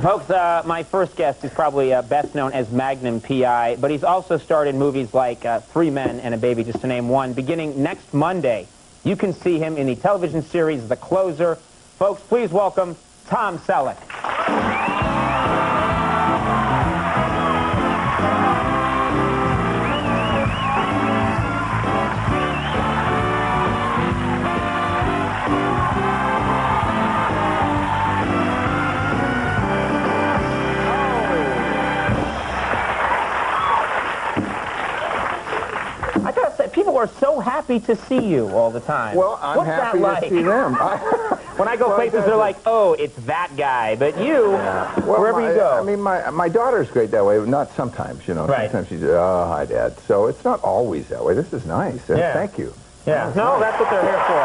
Folks, my first guest is probably best known as Magnum P.I., but he's also starred in movies like Three Men and a Baby, just to name one. Beginning next Monday, you can see him in the television series The Closer. Folks, please welcome Tom Selleck. People are so happy to see you all the time. Well, I'm What's happy that to see them. When I go places, they're like, oh, it's that guy. But you, well, wherever you go. I mean, my daughter's great that way. Not sometimes, you know. Right. Sometimes she's, oh, hi, Dad. So it's not always that way. This is nice. Yeah. Thank you. Yeah. No, that's what they're here for.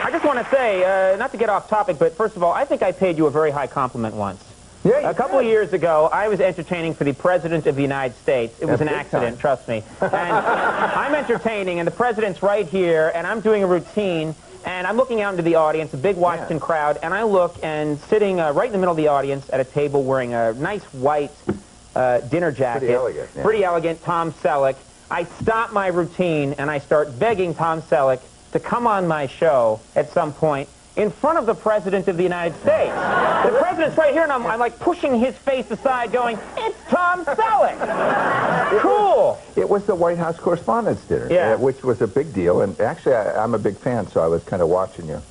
I just want to say, not to get off topic, but first of all, I think I paid you a very high compliment once. Yeah, a couple of years ago, I was entertaining for the President of the United States. It was an accident, trust me. And I'm entertaining, and the President's right here, and I'm doing a routine, and I'm looking out into the audience, a big Washington crowd, and I look, and sitting right in the middle of the audience at a table wearing a nice white dinner jacket. Pretty elegant. Yeah. Pretty elegant, Tom Selleck. I stop my routine, and I start begging Tom Selleck to come on my show at some point in front of the President of the United States. The President's right here, and I'm like pushing his face aside, going, it's Tom Selleck! Cool! It was the White House Correspondents' Dinner, which was a big deal. And actually, I'm a big fan, so I was kind of watching you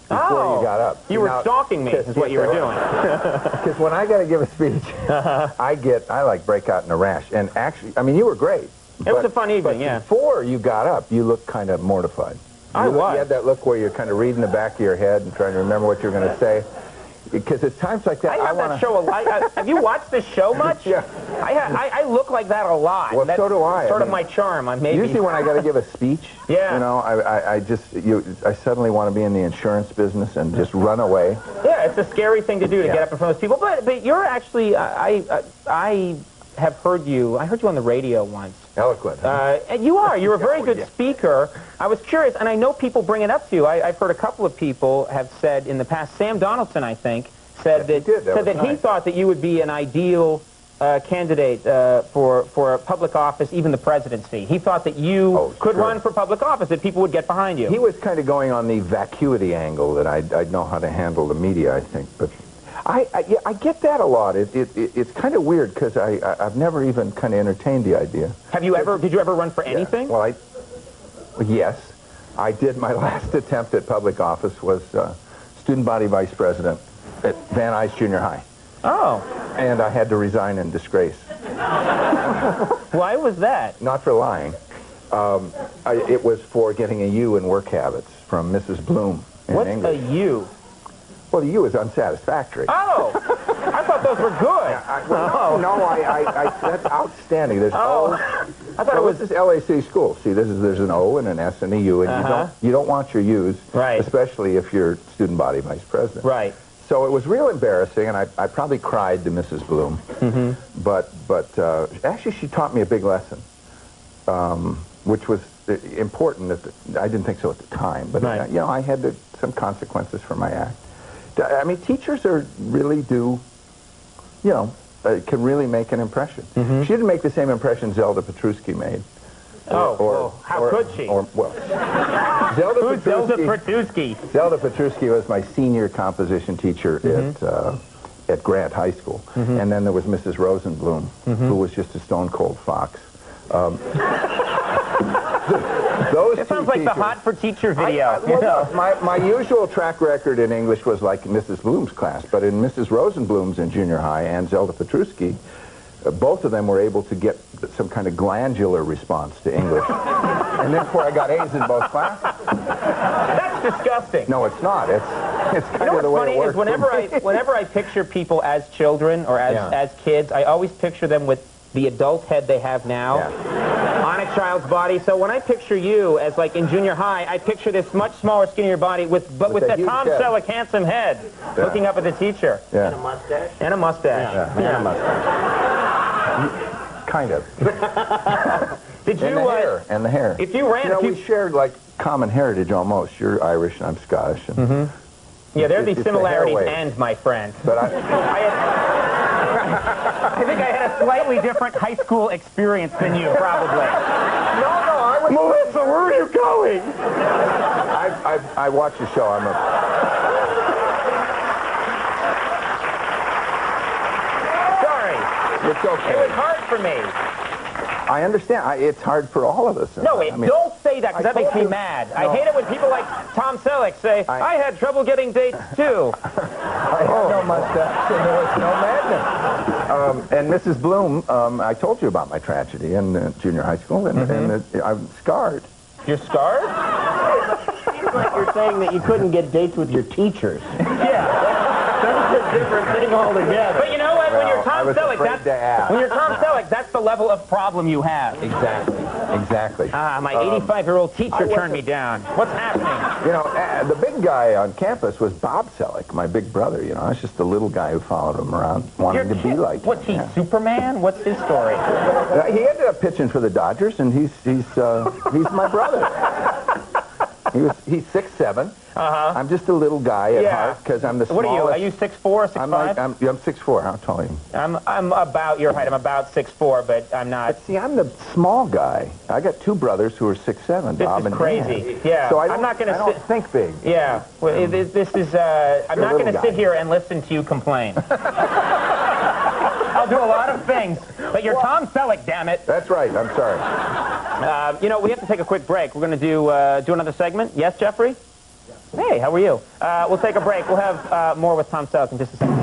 before you got up. You were stalking me, is what you were doing. Because when I got to give a speech, I like break out in a rash. And actually, I mean, you were great. It was a fun evening, yeah. Before you got up, you looked kind of mortified. You had that look where you're kind of reading the back of your head and trying to remember what you're going to say. Because at times like that, I have that show a lot. Have you watched this show much? Yeah. I look like that a lot. Well, so do I. Sort of my charm. Usually when I got to give a speech, you know, I suddenly want to be in the insurance business and just run away. Yeah, it's a scary thing to do to get up in front of those people. But you're actually, I have heard you. I heard you on the radio once. Eloquent. And you're a very good speaker. I was curious, and I know people bring it up to you. I've heard a couple of people have said in the past, Sam Donaldson, I think, said that he thought that you would be an ideal candidate for a public office, even the presidency. He thought that you could run for public office, that people would get behind you. He was kind of going on the vacuity angle that I'd know how to handle the media, I think. But I get that a lot. It's kind of weird because I've never even kind of entertained the idea. Did you ever run for anything? Well, yes. I did. My last attempt at public office was student body vice president at Van Nuys Junior High. Oh. And I had to resign in disgrace. Why was that? Not for lying. It was for getting a U in work habits from Mrs. Bloom in English. What's a U? Well, the U is unsatisfactory. Oh! I thought those were good. That's outstanding. There's I thought it was this LAC school. See, there's an O and an S and a U, and you don't want your U's, especially if you're student body vice president. Right. So it was real embarrassing, and I probably cried to Mrs. Bloom. But actually, she taught me a big lesson, which was important. I didn't think so at the time, but you know, I had some consequences for my act. I mean, teachers really do, you know, can really make an impression. She didn't make the same impression Zelda Petruski made. How could she? Who's Zelda Petruski? Zelda Petruski was my senior composition teacher at Grant High School. And then there was Mrs. Rosenblum, who was just a stone-cold fox. It sounds like the Hot for Teacher video. My usual track record in English was like Mrs. Bloom's class, but in Mrs. Rosenblum's in junior high and Zelda Petruski, both of them were able to get some kind of glandular response to English. And therefore I got A's in both classes. That's disgusting. No, it's not. It's kind of the way it works. Whenever I picture people as children or as kids, I always picture them with the adult head they have now on a child's body. So when I picture you as like in junior high, I picture this much smaller, skinnier body with that Tom Selleck handsome head looking up at the teacher. And a mustache. And a mustache. And a mustache. Kind of. Did you? And the hair. If you ran, we shared like common heritage almost. You're Irish and I'm Scottish. And yeah, there'd be similarities and my friend. But I think I had a slightly different high school experience than you, probably. No, I was... Melissa, where are you going? I watch the show. I'm a... Sorry. It's okay. It was hard for me. I understand. It's hard for all of us. No, don't say that, because that makes me mad. No. I hate it when people like Tom Selleck say, I had trouble getting dates, too. I had no mustache, and there was no madness. And Mrs. Bloom, I told you about my tragedy in junior high school, and I'm scarred. You're scarred? Seems like you're saying that you couldn't get dates with your teachers. Yeah. That's a different thing altogether. But you know what? When you're Tom Selleck, that's the level of problem you have. Exactly. My 85-year-old teacher turned me down. What's happening? You know, the big guy on campus was Bob Selleck, my big brother. You know, I was just a little guy who followed him around, wanting to be like him. What's he, Superman? What's his story? He ended up pitching for the Dodgers, and he's my brother. He's 6'7". I'm just a little guy at heart because I'm the smallest. What are you? Are you 6'4", 6'5"? I'm 6'4". How tall are you? I'm about your height. I'm about 6'4", but I'm not. But see, I'm the small guy. I got two brothers who are 6'7". Bob and crazy. Dan. Yeah. So I'm not going to don't think big. Yeah. Well, this is. I'm not going to sit here and listen to you complain. I'll do a lot of things, but you're Tom Selleck, damn it. That's right. I'm sorry. You know, we have to take a quick break. We're going to do another segment. Yes, Jeffrey? Hey, how are you? We'll take a break. We'll have more with Tom Selleck in just a second.